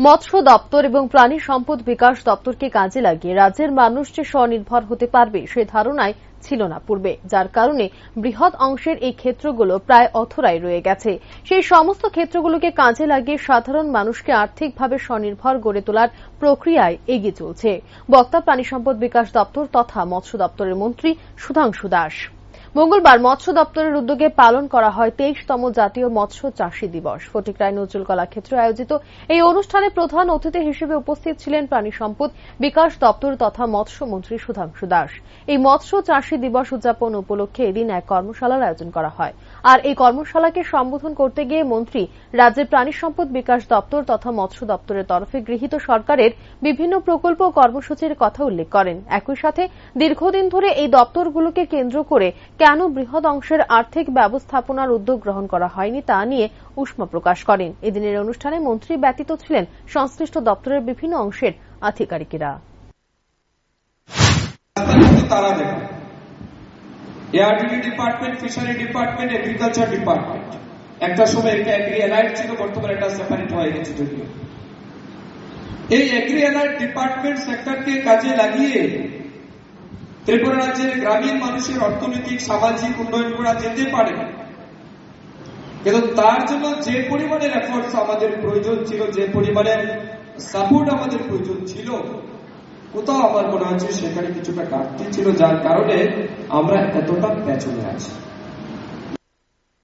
মৎস্য দপ্তর এবং প্রাণী সম্পদ বিকাশ দপ্তরকে কাজে লাগিয়ে রাজ্যের মানুষ যে স্বনির্ভর হতে পারবে সে ধারণাই ছিল না পূর্বে, যার কারণে বৃহৎ অংশের এই ক্ষেত্রগুলো প্রায় অথরাই রয়ে গেছে। সেই সমস্ত ক্ষেত্রগুলোকে কাজে লাগিয়ে সাধারণ মানুষকে আর্থিকভাবে স্বনির্ভর গড়ে তোলার প্রক্রিয়ায় এগিয়ে চলছে বক্তা প্রাণী সম্পদ বিকাশ দপ্তর তথা মৎস্য দপ্তরের মন্ত্রী সুধাংশু দাস। মঙ্গলবার মৎস্য দপ্তরের উদ্যোগে পালন করা হয় 23তম জাতীয় মৎস্য চাষী দিবস। ফটিকরায় নজরুল কলাক্ষেত্রে আয়োজিত এই অনুষ্ঠানে প্রধান অতিথি হিসেবে উপস্থিত ছিলেন প্রাণী সম্পদ বিকাশ দপ্তর তথা মৎস্যমন্ত্রী সুধাংশু দাস। এই মৎস্য চাষী দিবস উদযাপন উপলক্ষে এদিন এক কর্মশালার আয়োজন করা হয়। আর এই কর্মশালাকে সম্বোধন করতে গিয়ে মন্ত্রী রাজ্যের প্রাণী সম্পদ বিকাশ দপ্তর তথা মৎস্য দপ্তরের তরফে গৃহীত সরকারের বিভিন্ন প্রকল্প ও কর্মসূচির কথা উল্লেখ করেন। একই সাথে দীর্ঘদিন ধরে এই দপ্তরগুলোকে কেন্দ্র করে কেন বৃহৎ অংশের আর্থিক ব্যবস্থাপনার উদ্যোগ গ্রহণ করা হয়নি তা নিয়ে উষ্মা প্রকাশ করেন। এদিনের অনুষ্ঠানে মন্ত্রী ব্যতীত ছিলেন সংশ্লিষ্ট দপ্তরের বিভিন্ন অংশের আধিকারিকেরা। ARDD department, fishery department, agriculture department একটা সময় এটা এগ্রি অ্যালাইড ছিল, বর্তমানে এটা সেপারেট হয়ে গেছে। যদিও এই এগ্রি অ্যালাইড ডিপার্টমেন্ট সেক্টরকে কাজে লাগিয়ে ত্রিপুরা রাজ্যের গ্রামীণ মানুষের অর্থনৈতিক সামাজিক উন্নয়ন করা যেতে পারে, কিন্তু তার জন্য যে পরিমাণের এফোর্টস আমাদের প্রয়োজন ছিল, যে পরিমাণের সাপোর্ট আমাদের প্রয়োজন ছিল, কোথাও আমার মনে হচ্ছে সেখানে কিছুটা ঘাটতি ছিল, যার কারণে আমরা এতটা পেছনে আছি।